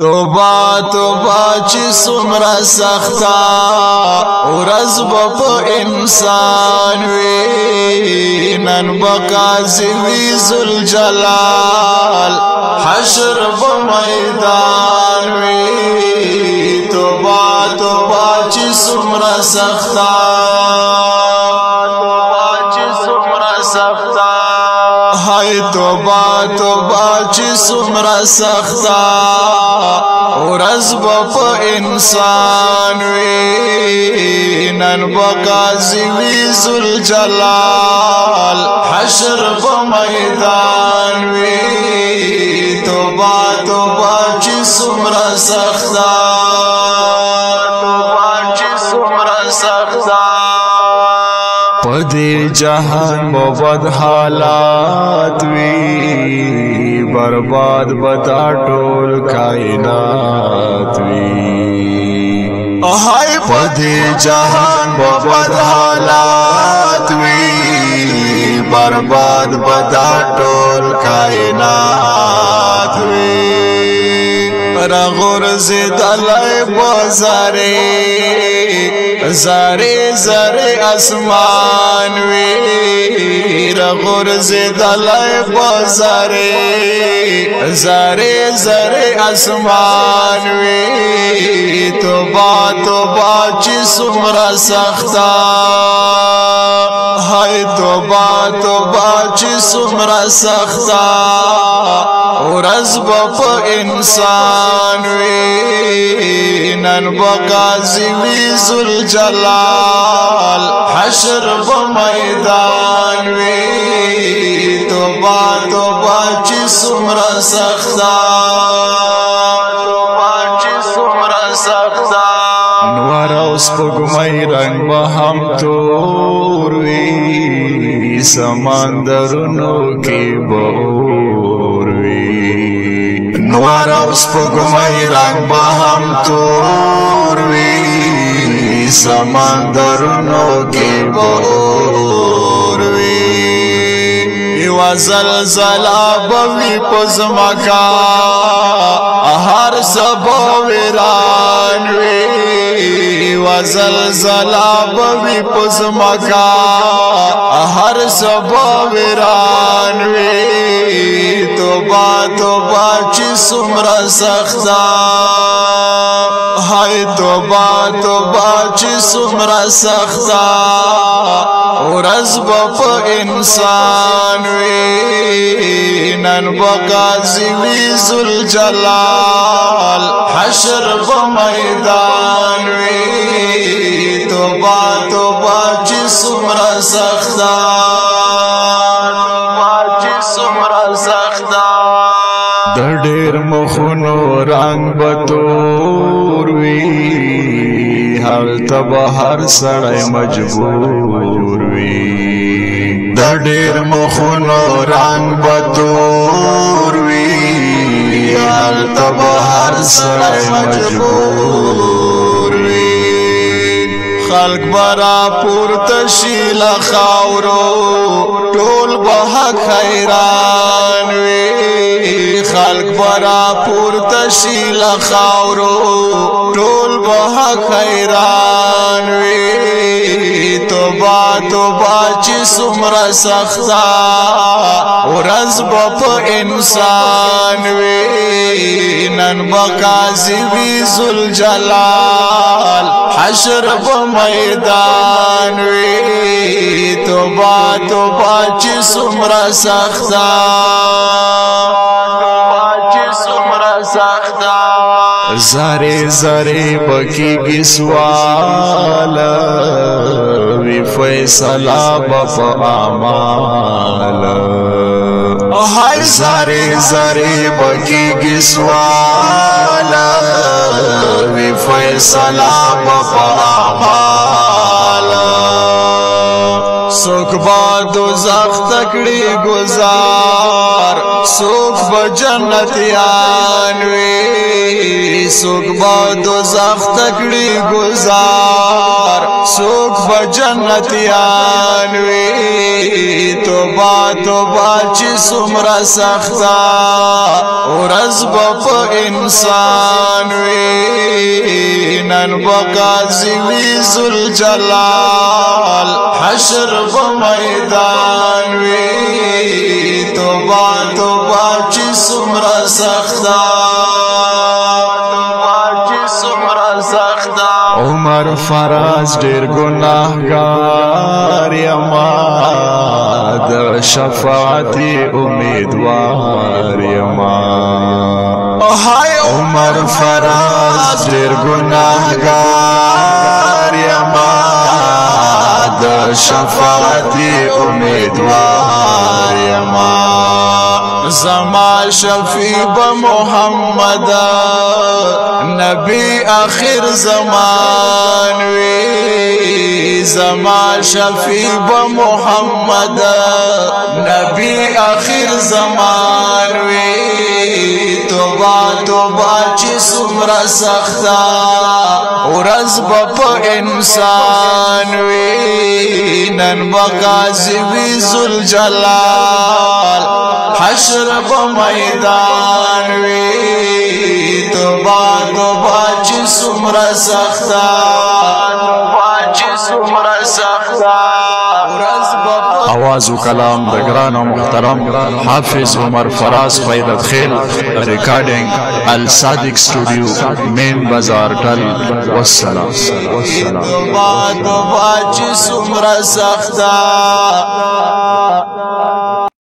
توبه توبه چې څومره سخته ورځ به په انسان وي نن به قاضي وي ذوالجلال حشر به میدان وي توبه توبه چې څومره سخته هاي توبه توبه چې څومره سخته ورځ به په انسان وي نن به قاضي وي ذوالجلال حشر به میدان وي توبه توبه چې څومره سخته پدې جهان مبد حالات وی برباد بتا ټول کائنات وی هاي پدې جهان مبد حالات وی برباد بتا ټول کائنات وی رغورځي دلای بازارې زارے زارے اسمان وی رغورځي دلای بازارې زارے زارے اسمان وی توبه توبه چې څومره سخته هاي توبه توبه چې څومره سخته ورځ به په انسان وي نن به قاضي وي ذوالجلال حشر به میدان وي توبه توبه چې څومره سخته نور او سپوږمۍ رنګ به هم تور وي سمندرونو کې به نور او سپوږمۍ رنګ به هم تور وي سمندرونو کې به اور وي یوه زلزله به وي په ځمکه هر څه به ویران وي یوه زلزله به وي په ځمکه هر څه به ویران وي توبه توبه چې څومره سخته هاي توبه توبه چې څومره سخته ورځ به په انسان وي نن به قاضي وي ذوالجلال حشر به میدان وي توبه توبه چې څومره سخته د ډېر مخونو رنگ به تور وي هلته به هر سړی مجبور وي د ډېر مخونو رنگ به تور وي هلته به هر سړی مجبور وي خلق برا پورته شي له خاورو ټول به حق حیران وي خلق برا پورته شي له خاورو ټول به حق حیران وي توبه توبه چې څومره سخته ورځ به په انسان وي نن به قاضي وي ذوالجلال حشر به میدان وي توبه توبه چې څومره سخته زارے زارے بکیږي سواله وی فیصله په اعمال هاي زارے زارے بکیږي سواله وی فیصله په اعمال سوک با دوزخ تکړي گزار سوک با جنتیان وی سوک با دوزخ تکڑی گزار سوک با جنتیان وی توبا توبا چی سمرا سختا ورز با پا انسان وی نن با قاضی وی ذوالجلال حشر با میدان وی توبا توبا چی سمرا سختا عمر فراز ډیر ګناهګار یما د شفاعت امیدوار یما عمر فراز ډیر ګناهګار یما د شفاعت امیدوار یما زما شفیع محمد نبی آخر زمان وی زما شفیع محمد نبی آخر زمان وی توبا توبا چی سمرا سختا ورز با انسان وی نن بقاضی وی ذوالجلال حشر با میدان وی توبا توبا چی سمرا سختا आवाज و कलाम د ګران او محترم حافظ عمر فراز پیدت خیل ریکارډینګ الصادق سټوډیو مین بازار ټل والسلام توبا توبا چی سمرا سختا